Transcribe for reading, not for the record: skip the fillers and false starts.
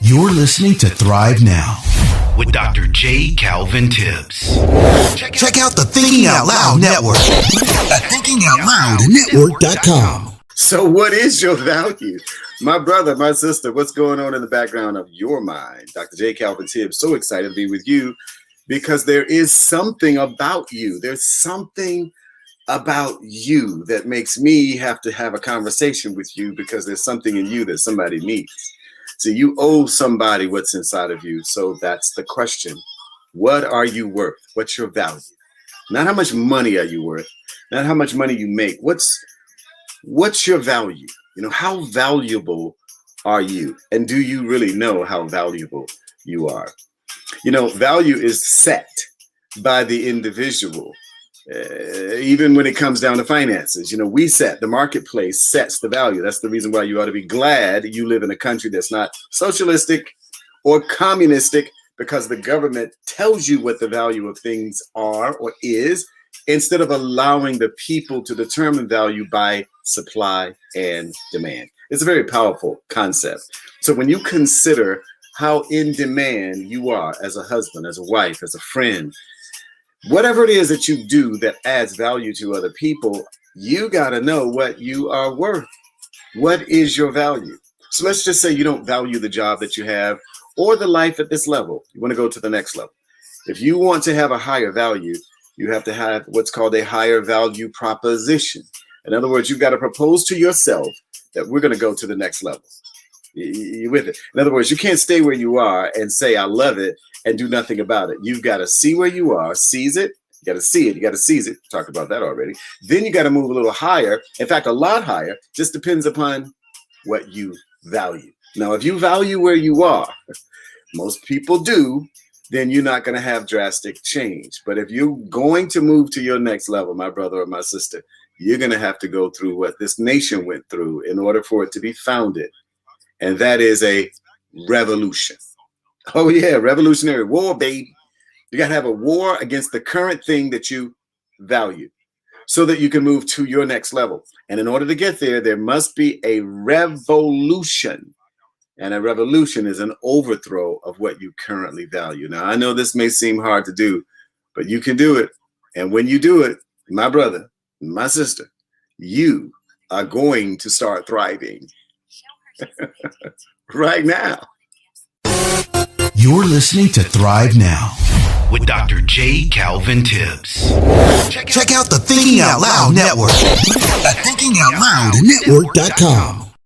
You're listening to Thrive Now with Dr. J. Calvin Tibbs. Check out the Thinking Out Loud Network at thinkingoutloudnetwork.com. So what is your value? My brother, my sister, what's going on in the background of your mind? Dr. J. Calvin Tibbs, so excited to be with you because there is something about you. There's something about you that makes me have to have a conversation with you because there's something in you that somebody needs. So you owe somebody what's inside of you. So that's the question. What are you worth? What's your value? Not how much money are you worth? Not how much money you make. What's your value? You know, how valuable are you? And do you really know how valuable you are? You know, value is set by the individual. Even when it comes down to finances, you know, the marketplace sets the value. That's the reason why you ought to be glad you live in a country that's not socialistic or communistic, because the government tells you what the value of things are or is, instead of allowing the people to determine value by supply and demand. It's a very powerful concept. So when you consider how in demand you are as a husband, as a wife, as a friend, whatever it is that you do that adds value to other people, you got to know what you are worth. What is your value? So let's just say you don't value the job that you have or the life at this level. You want to go to the next level. If you want to have a higher value, you have to have what's called a higher value proposition. In other words, you've got to propose to yourself that we're going to go to the next level. You with it? In other words, you can't stay where you are and say, I love it, and do nothing about it. You've got to see where you are, seize it. You got to see it. You got to seize it. Talked about that already. Then you got to move a little higher. In fact, a lot higher. Just depends upon what you value. Now, if you value where you are, most people do, then you're not going to have drastic change. But if you're going to move to your next level, my brother or my sister, you're going to have to go through what this nation went through in order for it to be founded. And that is a revolution. Oh, yeah, revolutionary war, baby. You got to have a war against the current thing that you value so that you can move to your next level. And in order to get there, there must be a revolution. And a revolution is an overthrow of what you currently value. Now, I know this may seem hard to do, but you can do it. And when you do it, my brother, my sister, you are going to start thriving right now. You're listening to Thrive Now with Dr. J. Calvin Tibbs. Check out the Thinking Out Loud Network at thinkingoutloudnetwork.com.